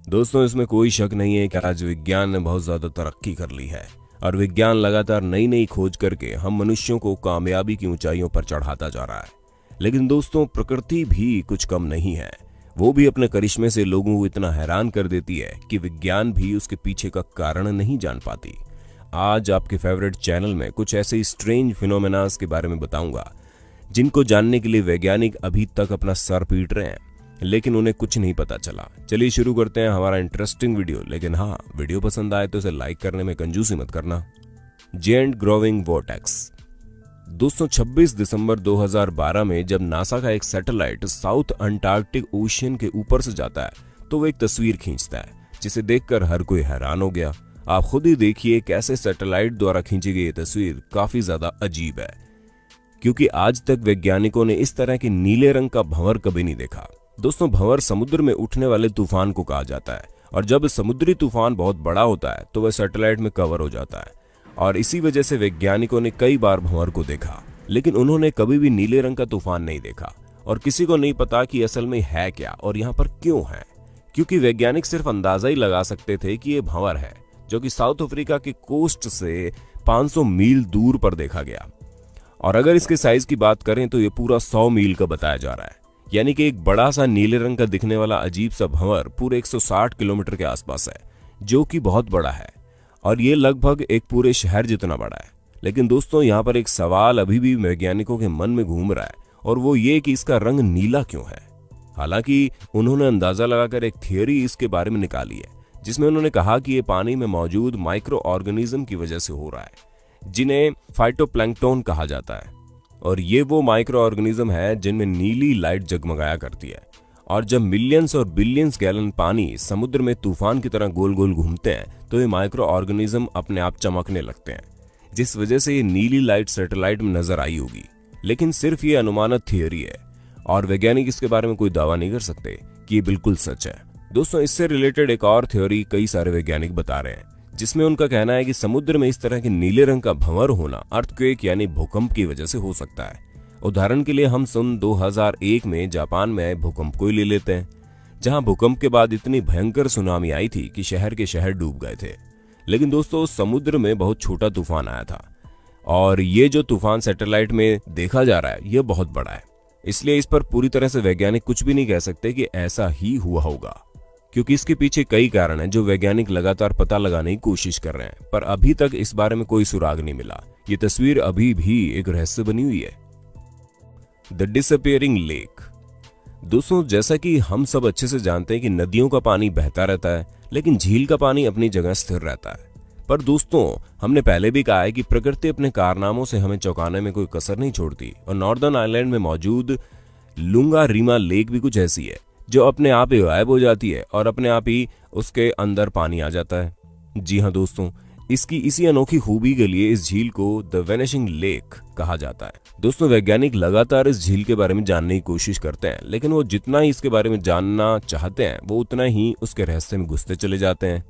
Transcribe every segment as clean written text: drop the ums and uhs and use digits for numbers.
दोस्तों, इसमें कोई शक नहीं है कि आज विज्ञान ने बहुत ज्यादा तरक्की कर ली है और विज्ञान लगातार नई नई खोज करके हम मनुष्यों को कामयाबी की ऊंचाइयों पर चढ़ाता जा रहा है। लेकिन दोस्तों, प्रकृति भी कुछ कम नहीं है। वो भी अपने करिश्मे से लोगों को इतना हैरान कर देती है कि विज्ञान भी उसके पीछे का कारण नहीं जान पाती। आज आपके फेवरेट चैनल में कुछ ऐसे स्ट्रेंज फिनोमेनास के बारे में बताऊंगा जिनको जानने के लिए वैज्ञानिक अभी तक अपना सर पीट रहे हैं, लेकिन उन्हें कुछ नहीं पता चला। चलिए शुरू करते हैं हमारा इंटरेस्टिंग वीडियो। लेकिन हाँ, वीडियो पसंद आए तो इसे लाइक करने में कंजूसी मत करना। Giant growing vortex. दोस्तों, 26 दिसंबर 2012 में जब नासा का एक सैटेलाइट साउथ अंटार्कटिक ओशियन के ऊपर से जाता है तो वो एक तस्वीर खींचता है जिसे देखकर हर कोई हैरान हो गया। आप खुद ही देखिए कैसे सैटेलाइट द्वारा खींची गई ये तस्वीर काफी ज्यादा अजीब है, क्योंकि आज तक वैज्ञानिकों ने इस तरह के नीले रंग का भंवर कभी नहीं देखा। दोस्तों, भंवर समुद्र में उठने वाले तूफान को कहा जाता है और जब समुद्री तूफान बहुत बड़ा होता है तो वह सैटेलाइट में कवर हो जाता है और इसी वजह से वैज्ञानिकों ने कई बार भंवर को देखा, लेकिन उन्होंने कभी भी नीले रंग का तूफान नहीं देखा और किसी को नहीं पता कि असल में है क्या और यहाँ पर क्यों है, क्योंकि वैज्ञानिक सिर्फ अंदाजा ही लगा सकते थे कि ये भंवर है जो कि साउथ अफ्रीका के कोस्ट से 500 मील दूर पर देखा गया। और अगर इसके साइज की बात करें तो ये पूरा 100 मील का बताया जा रहा है, यानी कि एक बड़ा सा नीले रंग का दिखने वाला अजीब सा भंवर पूरे 160 किलोमीटर के आसपास है, जो कि बहुत बड़ा है और ये लगभग एक पूरे शहर जितना बड़ा है। लेकिन दोस्तों, यहाँ पर एक सवाल अभी भी वैज्ञानिकों के मन में घूम रहा है और वो ये कि इसका रंग नीला क्यों है। हालांकि उन्होंने अंदाजा लगाकर एक थियोरी इसके बारे में निकाली है, जिसमें उन्होंने कहा कि ये पानी में मौजूद माइक्रो ऑर्गेनिज्म की वजह से हो रहा है, जिन्हें फाइटोप्लैंक्टन कहा जाता है। और ये वो माइक्रो ऑर्गेनिज्म है जिनमें नीली लाइट जगमगाया करती है और जब मिलियंस और बिलियंस गैलन पानी समुद्र में तूफान की तरह गोल गोल घूमते हैं तो ये माइक्रो ऑर्गेनिज्म अपने आप चमकने लगते हैं, जिस वजह से ये नीली लाइट सैटेलाइट में नजर आई होगी। लेकिन सिर्फ ये अनुमानित थियोरी है और वैज्ञानिक इसके बारे में कोई दावा नहीं कर सकते कि ये बिल्कुल सच है। दोस्तों, इससे रिलेटेड एक और थ्योरी कई सारे वैज्ञानिक बता रहे हैं, जिसमें उनका कहना है कि समुद्र में इस तरह के नीले रंग का भंवर होना अर्थक्वेक यानी भूकंप की वजह से हो सकता है। उदाहरण के लिए हम सन 2001 में जापान में आए भूकंप को ही ले लेते हैं, जहां भूकंप के बाद इतनी भयंकर सुनामी आई थी कि शहर के शहर डूब गए थे। लेकिन दोस्तों, समुद्र में बहुत छोटा तूफान आया था और ये जो तूफान सैटेलाइट में देखा जा रहा है ये बहुत बड़ा है, इसलिए इस पर पूरी तरह से वैज्ञानिक कुछ भी नहीं कह सकते कि ऐसा ही हुआ होगा, क्योंकि इसके पीछे कई कारण हैं जो वैज्ञानिक लगातार पता लगाने की कोशिश कर रहे हैं, पर अभी तक इस बारे में कोई सुराग नहीं मिला। ये तस्वीर अभी भी एक रहस्य बनी हुई है। The disappearing lake. दोस्तों, जैसा कि हम सब अच्छे से जानते हैं कि नदियों का पानी बहता रहता है, लेकिन झील का पानी अपनी जगह स्थिर रहता है। पर दोस्तों, हमने पहले भी कहा है कि प्रकृति अपने कारनामों से हमें चौंकाने में कोई कसर नहीं छोड़ती और नॉर्दर्न आइलैंड में मौजूद लुंगारीमा लेक भी कुछ ऐसी है जो अपने आप ही गायब हो जाती है और अपने आप ही उसके अंदर पानी आ जाता है। जी हाँ दोस्तों, इसकी इसी अनोखी खूबी के लिए इस झील को द वेनिशिंग लेक कहा जाता है। दोस्तों, वैज्ञानिक लगातार इस झील के बारे में जानने की कोशिश करते हैं, लेकिन वो जितना ही इसके बारे में जानना चाहते हैं वो उतना ही उसके रहस्य में घुसते चले जाते हैं,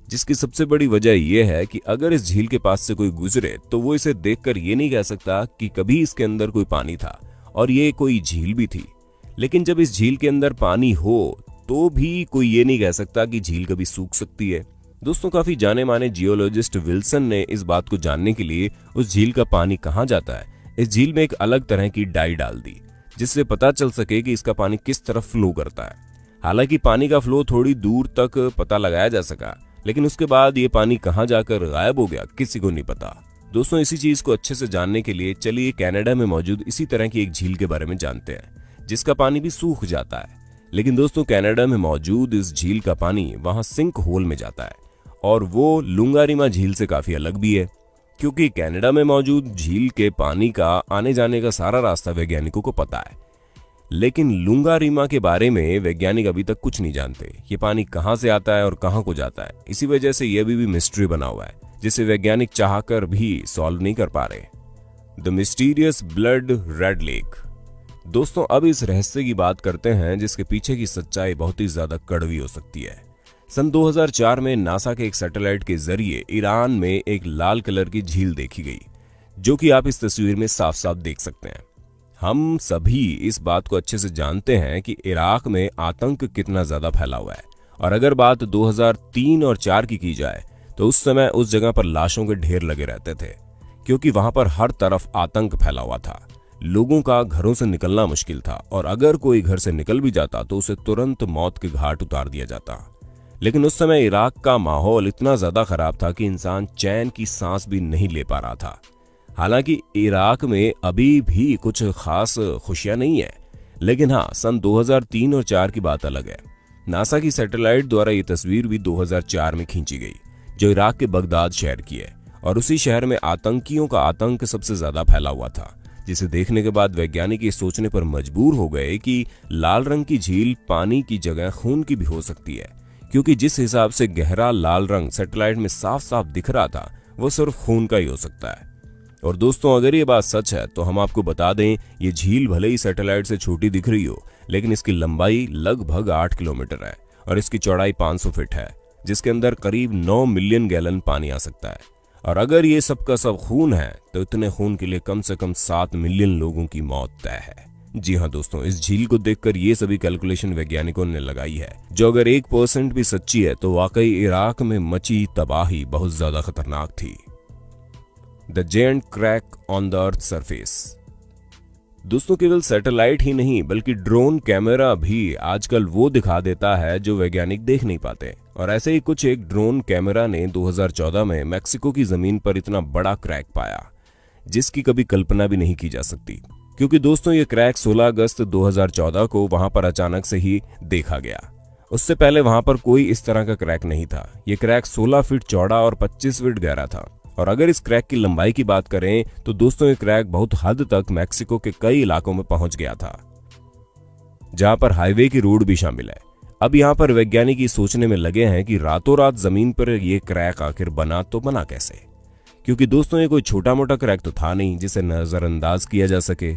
जिसकी सबसे बड़ी वजह यह है कि अगर इस झील के पास से कोई गुजरे तो वो इसे देखकर ये नहीं कह सकता कि कभी इसके अंदर कोई पानी था और ये कोई झील भी थी। लेकिन जब इस झील के अंदर पानी हो तो भी कोई ये नहीं कह सकता कि झील कभी सूख सकती है। दोस्तों, काफी जाने माने जियोलॉजिस्ट विल्सन ने इस बात को जानने के लिए उस झील का पानी कहाँ जाता है, इस झील में एक अलग तरह की डाई डाल दी, जिससे पता चल सके कि इसका पानी किस तरफ फ्लो करता है। हालांकि पानी का फ्लो थोड़ी दूर तक पता लगाया जा सका, लेकिन उसके बाद ये पानी कहाँ जाकर गायब हो गया किसी को नहीं पता। दोस्तों, इसी चीज को अच्छे से जानने के लिए चलिए कनाडा में मौजूद इसी तरह की एक झील के बारे में जानते हैं, जिसका पानी भी सूख जाता है। लेकिन दोस्तों, कनाडा में मौजूद इस झील का पानी वहां सिंक होल में जाता है और वो लुंगारीमा झील से काफी अलग भी है, क्योंकि कनाडा में मौजूद झील के पानी का आने जाने का सारा रास्ता वैज्ञानिकों को पता है, लेकिन लुंगारीमा के बारे में वैज्ञानिक अभी तक कुछ नहीं जानते। ये पानी कहां से आता है और कहां को जाता है, इसी वजह से यह भी मिस्ट्री बना हुआ है, जिसे वैज्ञानिक चाहकर भी सॉल्व नहीं कर पा रहे। The mysterious blood red lake. दोस्तों, अब इस रहस्य की बात करते हैं जिसके पीछे की सच्चाई बहुत ही ज्यादा कड़वी हो सकती है। सन 2004 में नासा के एक सैटेलाइट के जरिए ईरान में एक लाल कलर की झील देखी गई, जो कि आप इस तस्वीर में साफ साफ देख सकते हैं। हम सभी इस बात को अच्छे से जानते हैं कि इराक में आतंक कितना ज्यादा फैला हुआ है और अगर बात 2003 और 4 की जाए तो उस समय उस जगह पर लाशों के ढेर लगे रहते थे, क्योंकि वहां पर हर तरफ आतंक फैला हुआ था। लोगों का घरों से निकलना मुश्किल था और अगर कोई घर से निकल भी जाता तो उसे तुरंत मौत के घाट उतार दिया जाता। लेकिन उस समय इराक का माहौल इतना ज्यादा खराब था कि इंसान चैन की सांस भी नहीं ले पा रहा था। हालांकि इराक में अभी भी कुछ खास खुशियां नहीं है, लेकिन हाँ, सन 2003 और 4 की बात अलग है। नासा की सैटेलाइट द्वारा ये तस्वीर भी 2004 में खींची गई, जो इराक के बगदाद शहर की है, और उसी शहर में आतंकियों का आतंक सबसे ज्यादा फैला हुआ था, जिसे देखने के बाद वैज्ञानिक ये सोचने पर मजबूर हो गए कि लाल रंग की झील पानी की जगह खून की भी हो सकती है, क्योंकि जिस हिसाब से गहरा लाल रंग सैटेलाइट में साफ साफ दिख रहा था वो सिर्फ खून का ही हो सकता है। और दोस्तों, अगर ये बात सच है तो हम आपको बता दें, ये झील भले ही सैटेलाइट से छोटी दिख रही हो, लेकिन इसकी लंबाई लगभग 8 किलोमीटर है और इसकी चौड़ाई 500 फीट है, जिसके अंदर करीब 9 मिलियन गैलन पानी आ सकता है। और अगर ये सब का सब खून है तो इतने खून के लिए कम से कम 7 मिलियन लोगों की मौत तय है। जी हाँ दोस्तों, इस झील को देखकर ये सभी कैलकुलेशन वैज्ञानिकों ने लगाई है, जो अगर 1% भी सच्ची है तो वाकई इराक में मची तबाही बहुत ज्यादा खतरनाक थी। The giant crack on the earth surface. दोस्तों, केवल सैटेलाइट ही नहीं बल्कि ड्रोन कैमरा भी आजकल वो दिखा देता है जो वैज्ञानिक देख नहीं पाते। और ऐसे ही कुछ एक ड्रोन कैमरा ने 2014 में मैक्सिको की जमीन पर इतना बड़ा क्रैक पाया, जिसकी कभी कल्पना भी नहीं की जा सकती। क्योंकि दोस्तों, ये क्रैक 16 अगस्त 2014 को वहां पर अचानक से ही देखा गया। उससे पहले वहां पर कोई इस तरह का क्रैक नहीं था। ये क्रैक 16 फीट चौड़ा और 25 फीट गहरा था। और अगर इस क्रैक की लंबाई की बात करें तो दोस्तों, ये क्रैक बहुत हद तक मैक्सिको के कई इलाकों में पहुंच गया था, जहां पर हाईवे की रोड भी शामिल है। अब यहां पर वैज्ञानिक ये सोचने में लगे हैं कि रातों रात जमीन पर ये क्रैक आखिर बना तो बना कैसे, क्योंकि दोस्तों ये कोई छोटा मोटा क्रैक तो था नहीं जिसे नजरअंदाज किया जा सके।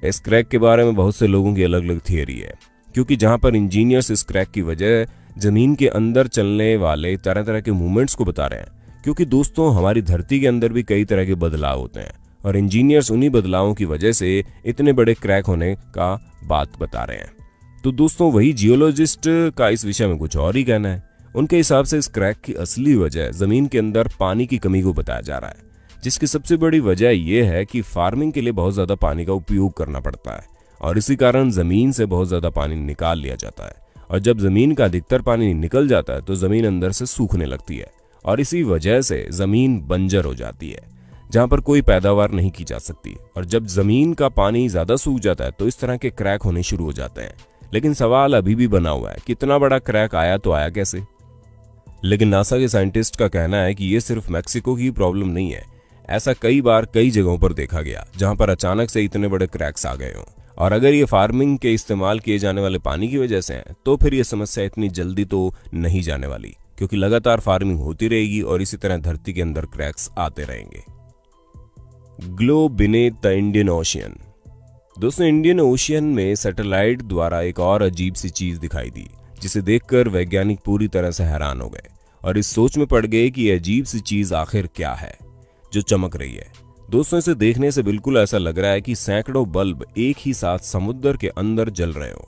इस क्रैक के बारे में बहुत से लोगों की अलग अलग थियरी है, क्योंकि जहां पर इंजीनियर्स इस क्रैक की वजह जमीन के अंदर चलने वाले तरह तरह के मूवमेंट्स को बता रहे हैं। क्योंकि दोस्तों, हमारी धरती के अंदर भी कई तरह के बदलाव होते हैं और इंजीनियर्स उन्हीं बदलावों की वजह से इतने बड़े क्रैक होने का बात बता रहे हैं। तो दोस्तों, वही जियोलॉजिस्ट का इस विषय में कुछ और ही कहना है। उनके हिसाब से इस क्रैक की असली वजह जमीन के अंदर पानी की कमी को बताया जा रहा है, जिसकी सबसे बड़ी वजह यह है कि फार्मिंग के लिए बहुत ज्यादा पानी का उपयोग करना पड़ता है और इसी कारण जमीन से बहुत ज्यादा पानी निकाल लिया जाता है। और जब जमीन का अधिकतर पानी निकल जाता है तो जमीन अंदर से सूखने लगती है और इसी वजह से जमीन बंजर हो जाती है, जहां पर कोई पैदावार नहीं की जा सकती। और जब जमीन का पानी ज्यादा सूख जाता है तो इस तरह के क्रैक होने शुरू हो जाते हैं। लेकिन सवाल अभी भी बना हुआ है, कितना बड़ा क्रैक आया तो आया कैसे। लेकिन नासा के साइंटिस्ट का कहना है कि यह सिर्फ मैक्सिको की प्रॉब्लम नहीं है। ऐसा कई बार कई जगहों पर देखा गया जहां पर अचानक से इतने बड़े क्रैक्स आ गए हों। और अगर ये फार्मिंग के इस्तेमाल किए जाने वाले पानी की वजह से है तो फिर यह समस्या इतनी जल्दी तो नहीं जाने वाली, क्योंकि लगातार फार्मिंग होती रहेगी और इसी तरह धरती के अंदर क्रैक्स आते रहेंगे। Glow beneath the Indian ocean. दोस्तों, इंडियन ओशियन में सैटेलाइट द्वारा एक और अजीब सी चीज दिखाई दी, जिसे देखकर वैज्ञानिक पूरी तरह से हैरान हो गए और इस सोच में पड़ गए कि यह अजीब सी चीज आखिर क्या है जो चमक रही है। दोस्तों, इसे देखने से बिल्कुल ऐसा लग रहा है कि सैकड़ों बल्ब एक ही साथ समुद्र के अंदर जल रहे हो,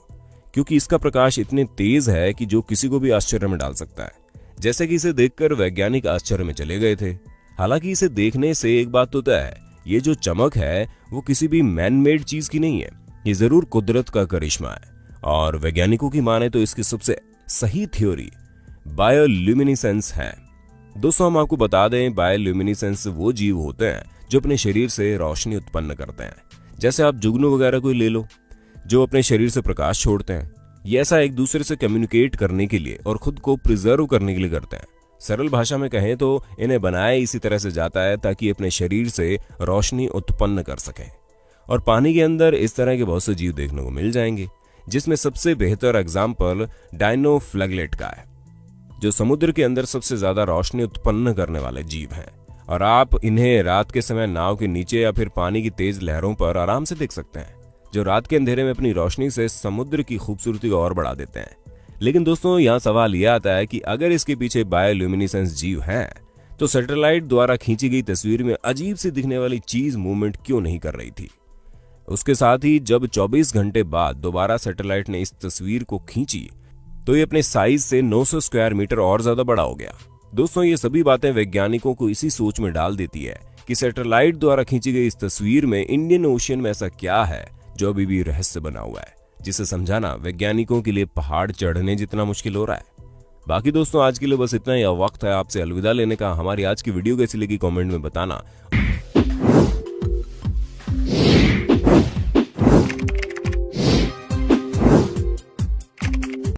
क्योंकि इसका प्रकाश इतने तेज है कि जो किसी को भी आश्चर्य में डाल सकता है। जैसे कि इसे देखकर वैज्ञानिक आश्चर्य में चले गए थे। हालांकि इसे देखने से एक बात तो तय है, ये जो चमक है वो किसी भी मैन मेड चीज की नहीं है, ये जरूर कुदरत का करिश्मा है। और वैज्ञानिकों की माने तो इसकी सबसे सही थ्योरी बायोल्यूमिनेसेंस है। दोस्तों, हम आपको बता दें, बायोल्यूमिनेसेंस वो जीव होते हैं जो अपने शरीर से रोशनी उत्पन्न करते हैं। जैसे आप जुगनू वगैरह कोई ले लो, जो अपने शरीर से प्रकाश छोड़ते हैं। ये ऐसा एक दूसरे से कम्युनिकेट करने के लिए और खुद को प्रिजर्व करने के लिए करते हैं। सरल भाषा में कहें तो इन्हें बनाया इसी तरह से जाता है ताकि अपने शरीर से रोशनी उत्पन्न कर सकें। और पानी के अंदर इस तरह के बहुत से जीव देखने को मिल जाएंगे, जिसमें सबसे बेहतर एग्जाम्पल डायनोफ्लैगेलेट का है, जो समुद्र के अंदर सबसे ज्यादा रोशनी उत्पन्न करने वाले जीव हैं। और आप इन्हें रात के समय नाव के नीचे या फिर पानी की तेज लहरों पर आराम से देख सकते हैं, जो रात के अंधेरे में अपनी रोशनी से समुद्र की खूबसूरती को और बढ़ा देते हैं। लेकिन दोस्तों, यहाँ सवाल यह आता है कि अगर इसके पीछे बायोल्यूमिनेसेंस जीव हैं, तो सैटेलाइट द्वारा खींची गई तस्वीर में अजीब सी दिखने वाली चीज मूवमेंट क्यों नहीं कर रही थी। उसके साथ ही जब 24 घंटे बाद दोबारा सैटेलाइट ने इस तस्वीर को खींची तो ये अपने साइज से 900 स्क्वायर मीटर और ज्यादा बड़ा हो गया। दोस्तों, ये सभी बातें वैज्ञानिकों को इसी सोच में डाल देती है कि सैटेलाइट द्वारा खींची गई इस तस्वीर में इंडियन ओशियन में ऐसा क्या है जो अभी भी रहस्य बना हुआ है, जिसे समझाना वैज्ञानिकों के लिए पहाड़ चढ़ने जितना मुश्किल हो रहा है। बाकी दोस्तों, आज के लिए बस इतना ही। वक्त है आपसे अलविदा लेने का। हमारी आज की वीडियो कैसी लगी कमेंट में बताना।